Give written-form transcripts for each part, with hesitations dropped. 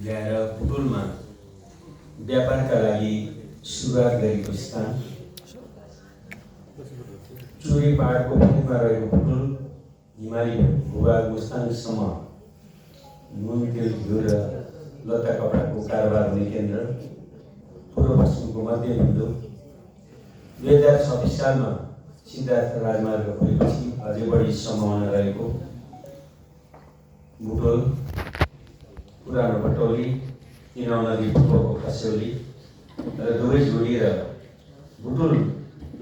ल्याएर बुटोलमा व्यापारका लागि सुरुवात गरेको स्थान चोरी पहाडको मुखमा रहेको बुटोल हिमाली भूभागको स्थानसम्म नुन तेल घिउ र लत्ता कपडाको कारोबार हुने केन्द्र पूर्व पश्चिमको मध्यबिन्दु 2026 सालमा सिद्धार्थ राजमार्ग पुगेपछि अझै बढी सम्भावना रहेको बुटोल पुरानो बटौली किनौल नदी पूर्वको खस्यौली र दुवै जोडिएर बुटोल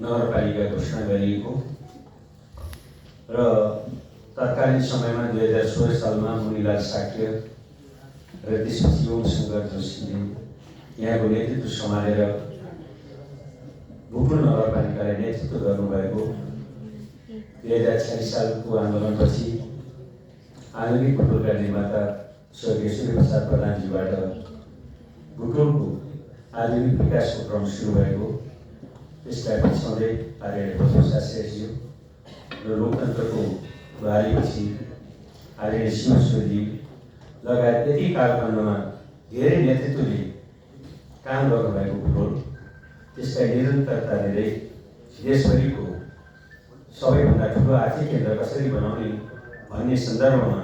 नगरपालिका घोषणा गरिएको र तत्कालीन समयमा 2016 सालमा मुनिलाल साक्य र त्यसपछि ओम शङ्कर जोशीले यहाँको नेतृत्व सम्हालेर बुटोल नगरपालिकालाई नेतृत्व गर्नुभएको 2046 सालको आन्दोलनपछि आधुनिक बुटोलका निर्माता स्वर्गीय सूर्यप्रसाद प्रधानजीबाट बुटोलको आधुनिक विकासको क्रम सुरु भएको त्यसलाई पछ्याउँदै आदरणीय प्रसाद श्रेष्ठज्यू र लोकतन्त्रको बहालीपछि आदरणीय सिंहश्वरजी लगायत यति कालखण्डमा धेरै नेतृत्वले काम गर्नुभएको बुटोल त्यसलाई निरन्तरता दिँदै देशभरिको सबैभन्दा ठुलो आर्थिक केन्द्र कसरी बनाउने भन्ने सन्दर्भमा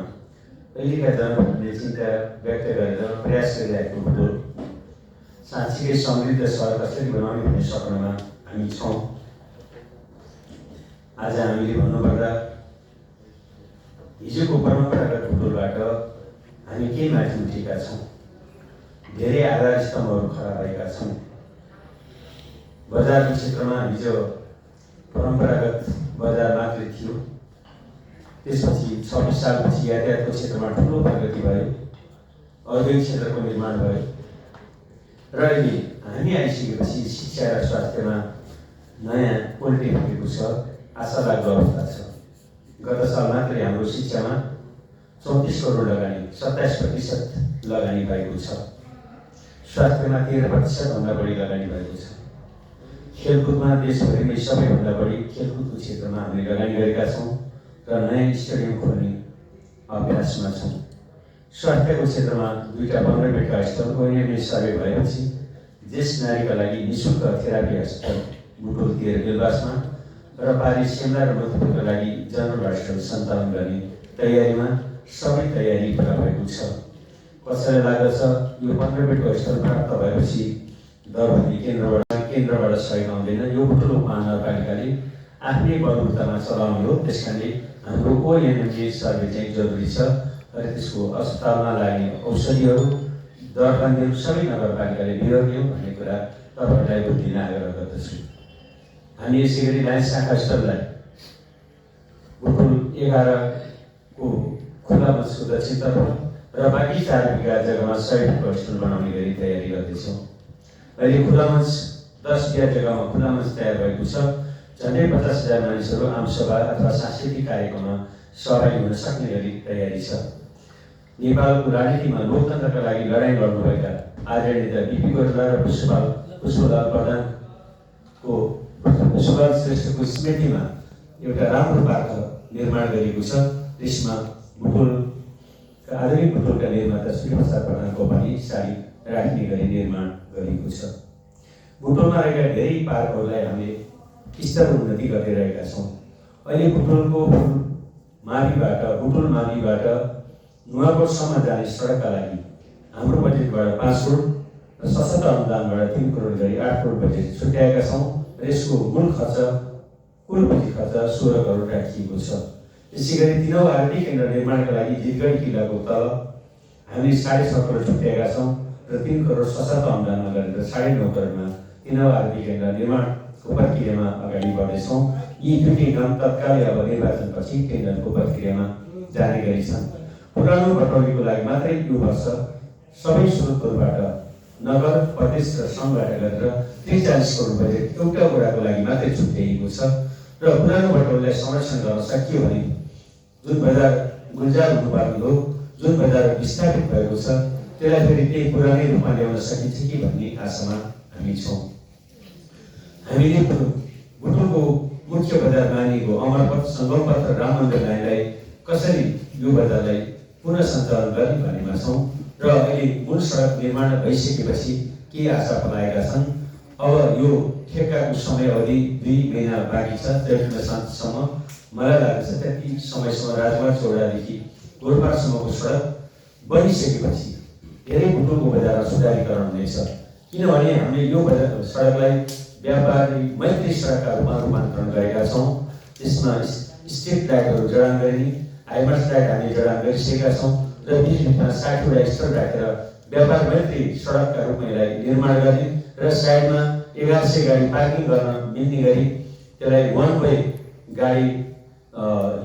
अहिलेका जनप्रतिनिधिले चिन्ता व्यक्त गरेर प्रयास गरिरहेको बुटोल साँच्चीकै समृद्ध सहर कसरी बनाउने भन्ने सपनामा हामी छौँ। आज हामीले भन्नुपर्दा हिजोको परम्परागत बुटोलबाट हामी के माथि उठेका छौँ, धेरै आधार स्तम्भहरू खडा भएका छौँ। बजारको क्षेत्रमा हिजो परम्परागत बजार मात्रै थियो, त्यसपछि 26 सालपछि यातायातको क्षेत्रमा ठुलो प्रगति भयो, औद्योगिक क्षेत्रको निर्माण भयो र अहिले हामी आइसकेपछि शिक्षा र स्वास्थ्यमा नयाँ पोल्टी फुटेको छ, आशालाग्दो अवस्था छ। गत साल मात्रै हाम्रो शिक्षामा 34 करोड लगानी 27% लगानी भएको छ, स्वास्थ्यमा 13% भन्दा बढी लगानी भएको छ। खेलकुदमा देशभरिमै सबैभन्दा बढी खेलकुदको क्षेत्रमा हामीले लगानी गरेका छौँ र नयाँ स्टेडियम खोल्ने अभ्यासमा छौँ। स्वास्थ्यको क्षेत्रमा 2टा 15 बेडका अस्पतालको नियमित सर्वे भएपछि ज्येष्ठ नारीका लागि निःशुल्क थेरापी अस्पताल बुटोल बेलबासमा र पारी सिमला र मधुपुरका लागि जनरल हस्पिटल सञ्चालन गर्ने तयारीमा सबै तयारी पुरा भएको छ। कसैलाई लाग्दछ यो 15 बेडको अस्पताल प्राप्त भएपछि दरबन्दी केन्द्रबाट सहयोग आउँदैन, यो बुटोल उपमहानगरपालिकाले आफ्नै बलबुतामा चलाउने हो। त्यसकारणले हाम्रो ओएनएमजी सर्वे चाहिँ जरुरी छ र त्यसको अस्पतालमा लाग्ने औषधिहरू दरबन्दीहरू सबै नगरपालिकाले बिहोर्यौँ भन्ने कुरा तपाईँहरूलाई बुझ्न आग्रह गर्दछु। हामी यसै गरी लायन्स शाखा स्थललाई बुटोल 11 को खुला मञ्चको दक्षिणतर्फ र बाँकी 4 बिघा जग्गामा 100 फुटको स्थल बनाउने गरी तयारी गर्दैछौँ। अहिले खुला मञ्च 10 बिघा जग्गामा खुला मञ्च तयार भएको छ। झन्डै 50,000 मानिसहरू आमसभा अथवा सांस्कृतिक कार्यक्रममा सहभागी हुन सक्ने गरी तयारी छ। नेपालको राजनीतिमा लोकतन्त्रका लागि लडाइँ लड्नुभएका आदरणीय बिपी गोर्खा र पुष्पलाल प्रधानको पुष्पलाल श्रेष्ठको स्मृतिमा एउटा राम्रो पार्क निर्माण गरिएको छ। त्यसमा बुटोलका आधुनिक बुटोलका निर्माता सूर्यप्रसाद प्रधानको पनि साडी राख्ने गरी निर्माण गरिएको छ। बुटोलमा रहेका धेरै पार्कहरूलाई हामीले स्तर उन्नति गर्दै रहेका छौँ। अहिले बुटोल माविबाट नुवाकोटसम्म जाने सडकका लागि हाम्रो बजेटबाट 5 करोड र सशक्त अनुदानबाट 3 करोड गरी 8 करोड बजेट छुट्याएका छौँ र यसको कुल बजेट खर्च 16 करोड राखिएको छ। यसै गरी 3औं आर्थिक केन्द्र निर्माणका लागि जितगढी किल्लाको तल हामीले 6.5 करोड छुट्याएका छौँ र 3 करोड सशक्त अनुदानमा गरेर 9.5 करोडमा 3औं आर्थिक केन्द्र निर्माणको प्रक्रियामा अगाडि बढ्दैछौँ। यी दुईटै नाम तत्कालै अब निर्वाचनपछि केन्द्रको प्रक्रियामा जाने गरी छन्। पुरानो बटौलीको लागि मात्रै यो वर्ष सबै स्रोतहरूबाट नगर प्रदेश र सङ्घबाट गरेर 43 करोड बजेट एउटा वडाको लागि मात्रै छुट्याइएको छ र पुरानो बटौलीलाई संरक्षण गर्न सकियो भने जुन बजार गुल्जार हुनुपर्ने हो, जुन बजार विस्थापित भएको छ त्यसलाई फेरि त्यही पुरानै रूपमा ल्याउन सकिन्छ कि भन्ने आशामा हामी छौँ। हामीले बुटोलको मुख्य बजार मानिएको अमरपथ सङ्गमपथ र राम मन्दिर लाइनलाई कसरी यो बजारलाई पुनः सञ्चालन गर्ने भन्नेमा छौँ। र अहिले मूल सडक निर्माण भइसकेपछि के आशा पलाएका छन्। अब यो ठेक्काको समय अवधि 2 महिना बाँकी छ, चैत्र शान्तसम्म। मलाई लाग्छ त्यति समयसम्म राजमार्ग चौडादेखि गोरपारसम्मको सडक बनिसकेपछि धेरै बुटोलको बजारमा सुधारीकरण हुनेछ। किनभने हामीले यो सडकलाई व्यापारी मैत्री सडकका रूपमा रूपान्तरण गरेका छौँ। त्यसमा स्ट्रिट लाइटहरू जडान गरिने, हाइमार्स लाइट हामी जडान गरिसकेका छौँ र बिचमा 60वटा स्टल राखेर व्यापार मैत्री सडकका रूपमा यसलाई निर्माण गर्ने र साइडमा 1100 गाडी पार्किङ गर्न मिल्ने गरी त्यसलाई 1 वे गाडी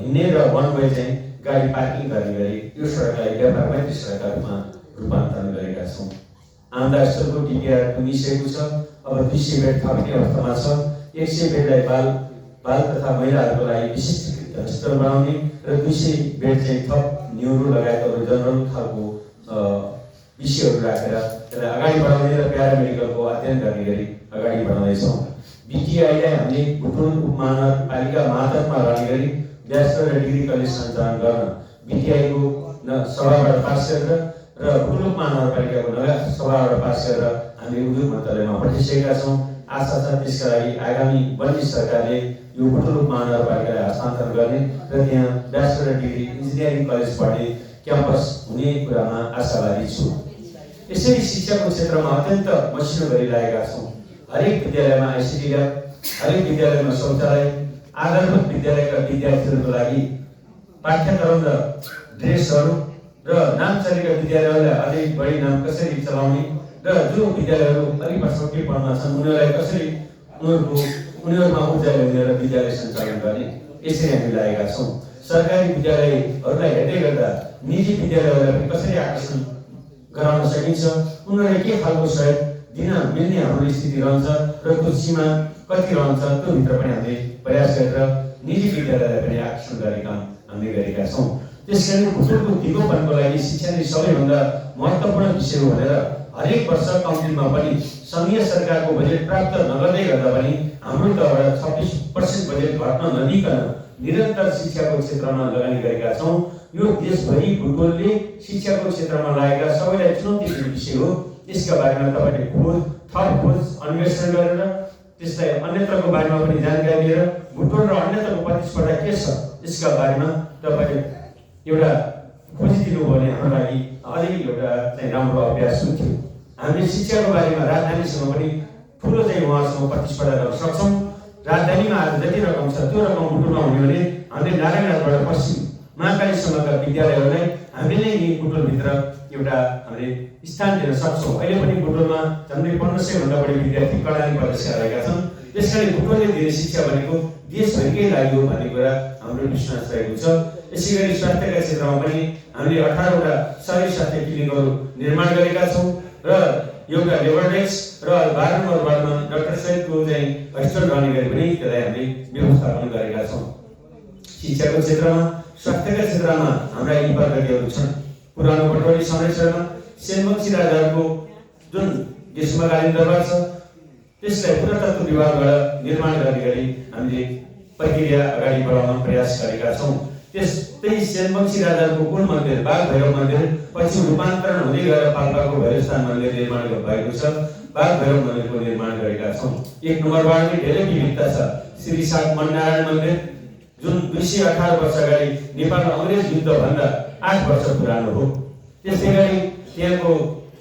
हिँड्ने र 1 वे चाहिँ गाडी पार्किङ गर्ने गरी यो सडकलाई व्यापार मैत्री सडकका रूपमा रूपान्तरण गरेका छौँ। आमदा स्थलको डिपिआर बनिसकेको छ। अब 200 बेड थप्ने अवस्थामा छ। 100 बेडलाई बाल तथा महिलाहरूको लागि विशिष्ट हस्पिटल बनाउने र 200 बेड चाहिँ थप न्युरो लगायत अरू जनरल खालको विषयहरू राखेर त्यसलाई अगाडि बढाउने र प्यारामेडिकलको अध्ययन गर्ने गरी अगाडि बढाउँदैछौँ। बिटिआईलाई हामीले बुटोल उपमहानगरपालिका मातहतमा रहने गरी ब्याचलर र डिग्री कलेज सञ्चालन गर्न बिटिआईको सभाबाट पास गरेर र बुटोल उपमहानगरपालिकाको नयाँ सभाबाट पास गरेर हामी उद्योग मन्त्रालयमा पठाइसकेका छौँ। आशा छ त्यसका लागि आगामी बन्ने सरकारले यो बुटोल उपमहानगरपालिकालाई हस्तान्तरण गर्ने र त्यहाँ ब्याचलर डिग्री इन्जिनियरिङ कलेज पढ्ने क्याम्पस हुने कुरामा आशावादी छु। यसरी शिक्षाको क्षेत्रमा अत्यन्त मसिनो गरिरहेका छौँ। हरेक विद्यालयमा आइसिडी ल्याब, हरेक विद्यालयमा शौचालय, आधारभूत विद्यालयका विद्यार्थीहरूको लागि पाठ्यक्रम र ड्रेसहरू र नाम चलेका विद्यालयहरूलाई अझै बढी नाम कसरी चलाउने र जो विद्यालयहरू अलिक पछौटे पढ्न छन् उनीहरूलाई कसरी उनीहरूमा ऊर्जा ल्याउने र विद्यालय सञ्चालन गर्ने, यसरी हामी लागेका छौँ। सरकारी विद्यालयहरूलाई हेर्दै गर्दा निजी विद्यालयहरूलाई कसरी आकर्षण गराउन सकिन्छ, उनीहरूले के खालको सहयोग दिन मिल्ने हाम्रो स्थिति रहन्छ र त्यो सीमा कति रहन्छ, त्यो भित्र पनि हामीले प्रयास गरेर निजी विद्यालयलाई पनि आकर्षण गर्ने काम हामीले गरेका छौँ। त्यसकारण बुटोलको दिगोपनको लागि शिक्षा नै सबैभन्दा महत्त्वपूर्ण विषय हो भनेर हरेक वर्ष काउन्सिलमा पनि सङ्घीय सरकारको बजेट प्राप्त नगर्दै गर्दा पनि हाम्रो तर्फबाट 26% बजेट घट्न नदिकन निरन्तर शिक्षाको क्षेत्रमा लगानी गरेका छौँ। यो देशभरि बुटोलले शिक्षाको क्षेत्रमा लागेका सबैलाई चुनौती दिने विषय हो। यसका बारेमा तपाईँले थप खोज अन्वेषण गरेर त्यसलाई अन्यत्रको बारेमा पनि जानकारी लिएर बुटोल र अन्यत्रको प्रतिस्पर्धा के छ यसका बारेमा तपाईँले एउटा खोजिदिनु भयो भने हाम्रो लागि अझै एउटा चाहिँ राम्रो अभ्यास हुन्थ्यो। हामीले शिक्षाको बारेमा राजधानीसँग पनि ठुलो चाहिँ उहाँसँग प्रतिस्पर्धा गर्न सक्छौँ। राजधानीमा आज जति रकम छ त्यो रकम बुटोलमा हुने भने हामीले नारायणघाटबाट पश्चिम महाकालीसम्मका विद्यालयहरूलाई हामीले नै यी बुटोलभित्र एउटा हामीले स्थान दिन सक्छौँ। अहिले पनि बुटोलमा झन्डै 1500 भन्दा बढी विद्यार्थी कर्णाली प्रदेशका रहेका छन्। त्यसकारण बुटोलले दिने शिक्षा भनेको देशभरिकै लागि हो भन्ने कुरा हाम्रो विश्वास रहेको छ। यसै गरी स्वास्थ्यका क्षेत्रमा पनि हामीले 18वटा सरकारी स्वास्थ्य क्लिनिकहरू निर्माण गरेका छौँ र एउटा लेबोरेटरिज र 12 नम्बर वार्डमा डाक्टर सहितको चाहिँ हस्पिटल रहने गरी पनि त्यसलाई हामीले व्यवस्थापन गरेका छौँ। शिक्षाको क्षेत्रमा, स्वास्थ्यका क्षेत्रमा हाम्रा यी प्रगतिहरू छन्। पुरानो पटौडी संरक्षणमा सेनवंशी राजाहरूको जुन ग्रीष्मकालीन दरबार छ त्यसलाई पुरातत्व विभागबाट निर्माण गर्ने गरी हामीले प्रक्रिया अगाडि बढाउन प्रयास गरेका छौँ। त्यस्तै सेनवंशी राजाहरूको कुल मन्दिर बाघ भैरव मन्दिर पछि रूपान्तरण हुँदै गएर पाल्पाको भैरवस्थान मन्दिर निर्माण भएको छ। बाघ भैरव मन्दिरको निर्माण गरेका छौँ। 1 नम्बर वार्डमै धेरै विविधता छ। श्री सात मननारायण मन्दिर जुन 218 वर्ष अगाडि नेपालमा अङ्ग्रेज युद्धभन्दा 8 वर्ष पुरानो हो। त्यसै गरी त्यहाँको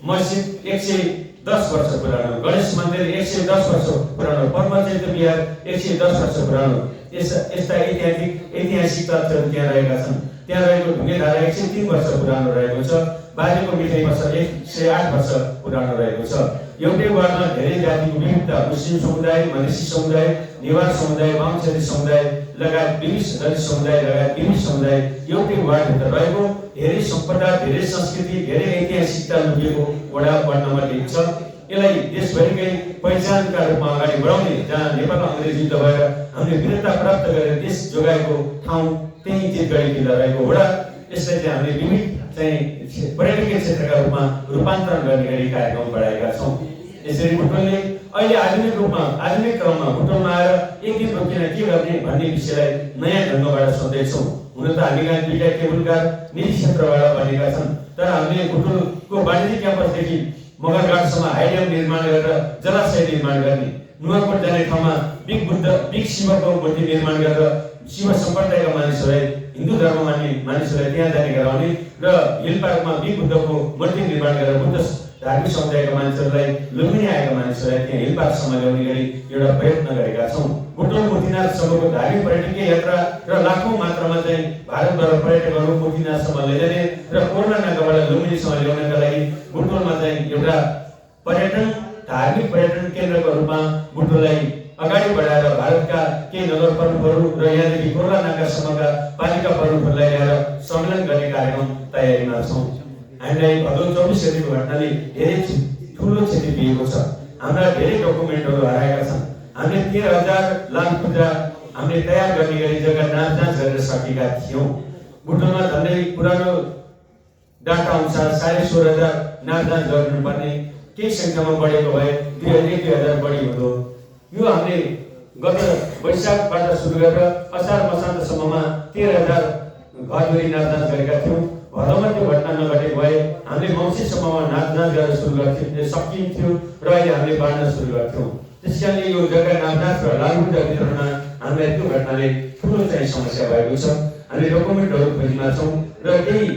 मस्जिद 110 वर्ष पुरानो, गणेश मन्दिर 110 वर्ष पुरानो, पद्मचन्द्र विहार 110 वर्ष पुरानो। यस्ता ऐतिहासिक तथ्यहरू त्यहाँ रहेका छन्। त्यहाँ रहेको ढुङ्गे धारा 103 वर्ष पुरानो रहेको छ। बाजेको मिठाई पसल 108 वर्ष पुरानो रहेको छ। एउटै वार्डमा धेरै जातिको विविधता, मुस्लिम समुदाय, मधेसी समुदाय, नेवार समुदाय, बाहुन क्षेत्री समुदाय लगायत विभिन्न दलित समुदाय लगायत विभिन्न समुदाय एउटै वार्डभित्र रहेको धेरै सम्पदा, धेरै संस्कृति, धेरै ऐतिहासिकता लुकेको वडा वार्ड नम्बर 1 छ। यसलाई देशभरिकै पहिचानका रूपमा अगाडि बढाउने, जहाँ नेपालमा अङ्ग्रेज युद्ध भएर हामीले वीरता प्राप्त गरेर देश जोगाएको ठाउँ त्यही जितगढी जिल्ला रहेको वडा, यसलाई चाहिँ हामीले विभिन्न चाहिँ पर्यटकीय क्षेत्रका रूपमा रूपान्तरण गर्ने गरी कार्यक्रम बढाएका छौँ। यसरी बुटोलले अहिले आधुनिक क्रममा बुटोलमा आएर एक दिन रोकिन के गर्ने भन्ने विषयलाई नयाँ ढङ्गबाट सोच्दैछौँ। हुन त हामी कहाँ दुईटा केबुल कार निजी क्षेत्रबाट बनेका छन्, तर हामीले बुटुलको वाणिज्य क्याम्पसदेखि मगरघाटसम्म हाइड्याम निर्माण गरेर जलाशय निर्माण गर्ने, नुवाकोट जाने ठाउँमा बिग शिवको मूर्ति निर्माण गरेर शिव सम्प्रदायका मानिसहरूलाई, हिन्दू धर्म मान्ने मानिसहरूलाई त्यहाँ जाने गराउने र हिल पार्कमा बिग बुद्धको मूर्ति निर्माण गरेर बुद्ध धार्मिक समुदायका मानिसहरूलाई, लुम्बिनी आएका मानिसहरूलाई त्यहाँ हिल पार्कसम्म ल्याउने गरी एउटा प्रयत्न गरेका छौँ। बुटुल मुक्तिनाथसम्मको धार्मिक पर्यटकीय यात्रा र लाखौँ मात्रामा चाहिँ भारतबाट पर्यटकहरू मुक्तिनाथसम्म लैजाने र कोरोना नाकाबाट लुम्बिनीसम्म ल्याउनका लागि बुटुलमा चाहिँ एउटा धार्मिक पर्यटन केन्द्रको रूपमा बुटुललाई अगाडि बढाएर भारतका केही नगर प्रमुखहरू र यहाँदेखि कोरोना नाकासम्मका पालिका प्रमुखहरूलाई ल्याएर सम्मेलन गर्ने कार्यक्रम तयारीमा छौँ। हामीलाई भदौ 24 गतिको घटनाले धेरै ठुलो क्षति दिएको छ। हाम्रा धेरै डकुमेन्टहरू हराएका छन्। हामीले 13,000 लाख पूजा हामीले तयार गर्ने गरी जग्गा नापजाँच गरेर सकेका थियौँ। बुटुलमा झन्डै पुरानो डाटा अनुसार 16,500 नापजाँच गर्नुपर्ने, केही सङ्ख्यामा बढेको भए 2,000 बढी हुँदो। यो हामीले गत वैशाखबाट सुरु गरेर असार मसान्तसम्ममा 13,000 घरधुरी नापजाँच गरेका थियौँ। भदौमा त्यो घटना नघटेको भए हामीले मौसीसम्ममा नापजाँच गरेर सुरु सकिन्थ्यो र अहिले हामीले बाँड्न सुरु गर्थ्यौँ। त्यस कारणले यो जग्गा नापजाँच र लागुजा वितरणमा हामीलाई त्यो घटनाले ठुलो चाहिँ समस्या भएको छ। हामी डकुमेन्टहरू खोजीमा छौँ र केही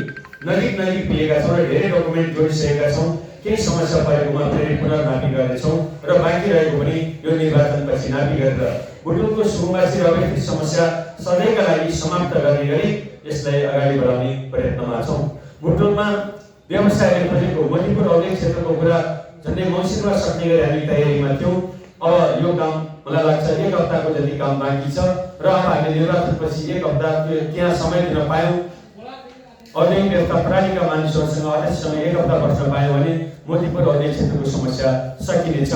नजिक पिएका छौँ र धेरै डकुमेन्ट जोडिसकेका छौँ। केही समस्या परेकोमा फेरि पुनर्नापी गर्नेछौँ र बाँकी रहेको पनि यो निर्वाचनपछि नापी गरेर बुटुलको सुकुम्बासी र अवस्थित समस्या सधैँका लागि समाप्त गर्ने गरी यसलाई अगाडि बढाउने प्रयत्नमा छौँ। बुटुलमा व्यवसायले खोजेको मणिपुर औद्योगिक क्षेत्रको कुरा झन्डै मौसिनमा सक्ने गरी हामी तयारीमा थियौँ। अब यो काम मलाई लाग्छ 1 हप्ताको जति काम बाँकी छ र अब हामीले निर्वाचनपछि 1 हप्ता त्यहाँ समय दिन पायौँ। औद्योगिक व्यवस्था प्रणालीका मानिसहरूसँग अध्यक्षसँग 1 हप्ता बस्न पायौँ भने मोतीपुर औद्योगिक क्षेत्रको समस्या सकिनेछ।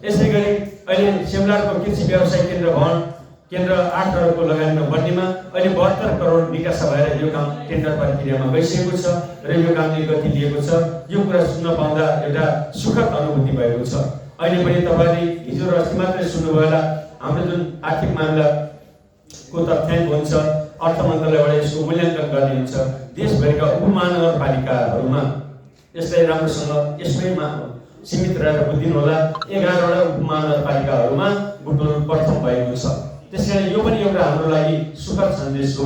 यसै गरी अहिले सिमलाको कृषि व्यवसाय केन्द्र भवन केन्द्र 8 करोडको लगानीमा बन्नेमा अहिले 72 करोड निकासा भएर यो काम टेन्डर प्रक्रियामा गइसकेको छ र यो कामले गति लिएको छ। यो कुरा सुन्न पाउँदा एउटा सुखद अनुभूति भएको छ। अहिले पनि तपाईँले हिजो र अस्ति मात्रै सुन्नुभयो होला, हाम्रो जुन आर्थिक मामिलाको तथ्याङ्क हुन्छ, अर्थ मन्त्रालयबाट यसको मूल्याङ्कन गर्ने हुन्छ। देशभरिका उपमहानगरपालिकाहरूमा यसलाई राम्रोसँग यसमै सीमित रहेर बुझिदिनु होला, 11वटा उपमहानगरपालिकाहरूमा बुटुल प्रथम भएको छ। त्यसैले यो पनि एउटा हाम्रो लागि सुखद सन्देश हो।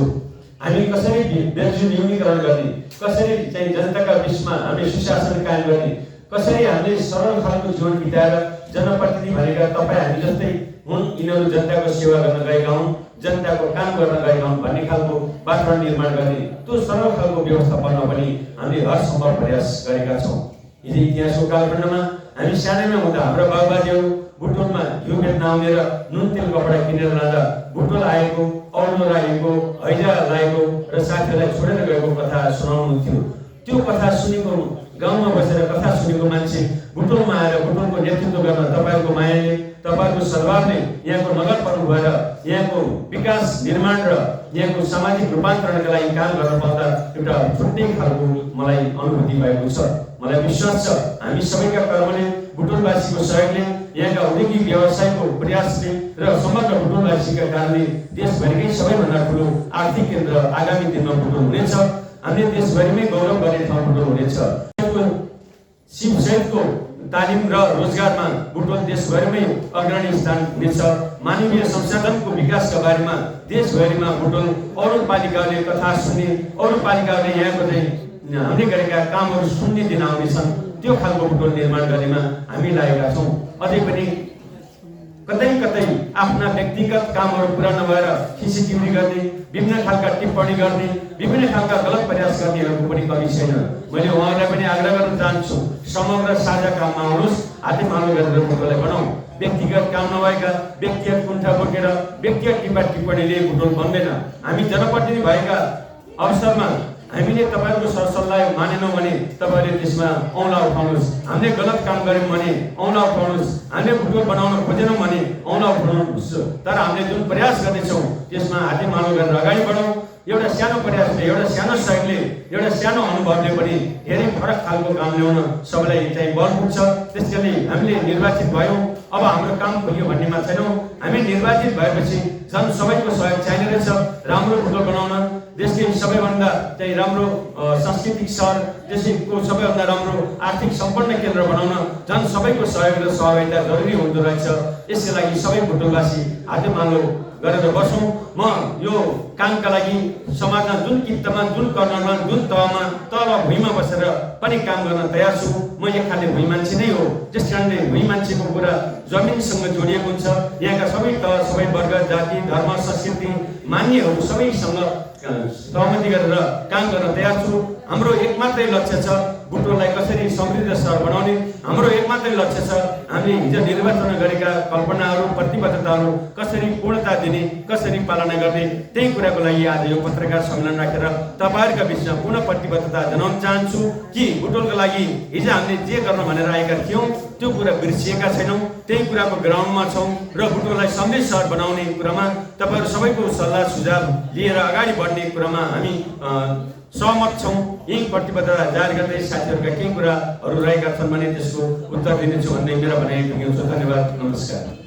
हामी कसरी व्यक्ति न्यूनीकरण गर्ने, कसरी चाहिँ जनताका बिचमा हामीले सुशासन कायम गर्ने, कसरी हामीले सरल खालको जीवन बिताएर जनप्रतिनिधि भनेका तपाईँ हामी जस्तै हुन्, यिनीहरू जनताको सेवा गर्न गएका हुन्, जनताको काम गर्न गएका हुन् भन्ने खालको वातावरण निर्माण गर्ने, त्यो सरल खालको व्यवस्थापनमा पनि हामीले हर सम्भव प्रयास गरेका छौँ। यदि इतिहासको कालखण्डमा हामी सानैमा हुँदा हाम्रो बाबुबाजेहरू बुटुलमा हिउँ बेच्न आउने र नुन तेल कपडा किनेर लाँदा बुटुल आएको, औलो लागेको, हैजा लागेको र साथीहरूलाई छोडेर गएको कथा सुनाउनुहुन्थ्यो। त्यो कथा सुनेको, गाउँमा बसेर कथा सुनेको मान्छे बुटुलमा आएर बुटुलको नेतृत्व गर्न तपाईँहरूको मायाले, तपाईँहरूको सद्भावले यहाँको नगर प्रमुख भएर यहाँको विकास निर्माण र यहाँको सामाजिक रूपान्तरणका लागि काम गर्न पाउँदा एउटा छुट्टै खालको मलाई अनुभूति भएको छ। मलाई विश्वास छ हामी सबैका कर्मले, बुटुलवासीको सहयोगले, यहाँका औद्योगिक व्यवसायको प्रयासले र समग्र बुटुलवासीका कारणले देशभरिकै सबैभन्दा ठुलो आर्थिक केन्द्र आगामी दिनमा बुटुल हुनेछ। हामीले देशभरिमै गौरव गर्ने ठाउँ बुटुल हुनेछ। शिवसहितको तालिम र रोजगारमा बुटुल देशभरिमै अग्रणी स्थान हुनेछ। मानवीय संसाधनको विकासका बारेमा देशभरिमा बुटुल अरू पालिकाहरूले कथा सुन्ने, अरू पालिकाहरूले यहाँको चाहिँ हामीले गरेका कामहरू सुन्ने दिन आउनेछन्। त्यो खालको बुटुल निर्माण गर्नेमा हामी लागेका छौँ। अझै पनि कतै आफ्ना व्यक्तिगत कामहरू पुरा नभएर खिचीटिउरी गर्ने, विभिन्न खालका टिप्पणी गर्ने, विभिन्न खालका गलत प्रयास गर्नेहरूको पनि कमी छैन। मैले उहाँहरूलाई पनि आग्रह गर्न चाहन्छु, समग्र साझा काममा आउनुहोस्, हाते पालो गरेर बुटुललाई बनाऊ। व्यक्तिगत काम नभएका, व्यक्तिगत कुण्ठा बोकेर व्यक्तिगत टिप्पणीले बुटुल बन्दैन। हामी जनप्रतिनिधि भएका अवसरमा हामीले तपाईँहरूको सरसल्लाह मानेनौँ भने तपाईँहरूले त्यसमा औँला उठाउनुहोस्। हामीले गलत काम गऱ्यौँ भने औँला उठाउनुहोस्। हामीले बुटुल बनाउन खोजेनौँ भने औँला उठाउनुहोस्। तर हामीले जुन प्रयास गर्नेछौँ त्यसमा हाते मालो गरेर अगाडि बढौँ एउटा सानो प्रयासले, एउटा सानो सहयोगले, एउटा सानो अनुभवले पनि धेरै फरक खालको काम ल्याउन सबैलाई चाहिँ बल पुग्छ। त्यसैले हामीले निर्वाचित भयौँ, अब हाम्रो काम खोल्यो भन्नेमा छैनौँ। हामी निर्वाचित भएपछि झन् सबैको सहयोग चाहिने रहेछ राम्रो फुटबल बनाउन, देशकै सबैभन्दा चाहिँ राम्रो सांस्कृतिक सहर, देशको सबैभन्दा राम्रो आर्थिक सम्पन्न केन्द्र बनाउन झन् सबैको सहयोग र सहभागिता जरुरी हुँदो रहेछ। यसका लागि सबै फुटबलवासी हातेमालो गरेर बसौँ। म यो कामका लागि समाजमा जुन कित्तामा, जुन कर्णरमा, जुन तहमा, तल भुइँमा बसेर पनि काम गर्न तयार छु। म एक खाले भुइँ मान्छे नै हो, त्यस कारणले भुइँ मान्छेको कुरा जमिनसँग जोडिएको हुन्छ। यहाँका सबै तह, सबै वर्ग, जाति, धर्म, संस्कृति मान्यहरू सबैसँग सहमति गरेर काम गर्न तयार छु। हाम्रो एक मात्रै लक्ष्य छ बुटोललाई कसरी समृद्ध सहर बनाउने। हाम्रो एक मात्रै लक्ष्य छ हामीले हिजो निर्वाचन गरेका कल्पनाहरू, प्रतिबद्धताहरू कसरी पूर्णता दिने, कसरी पालना गर्ने। त्यही कुराको लागि आज यो पत्रकार सम्मेलन राखेर तपाईँहरूका बिचमा पुनः प्रतिबद्धता जनाउन चाहन्छु कि बुटोलको लागि हिजो हामीले जे गर्न भनेर आएका थियौँ त्यो कुरा बिर्सिएका छैनौँ। त्यही कुराको ग्राउन्डमा छौँ र बुटोललाई समृद्ध सहर बनाउने कुरामा तपाईँहरू सबैको सल्लाह सुझाव लिएर अगाडि बढ्ने कुरामा हामी सहमत छौँ। यही प्रतिबद्धता जारी गर्दै साथीहरूका केही कुराहरू रहेका छन् भने त्यसको उत्तर दिनेछु भन्दै मेरा भनाइ टुङ्ग्याउँछु। धन्यवाद, नमस्कार।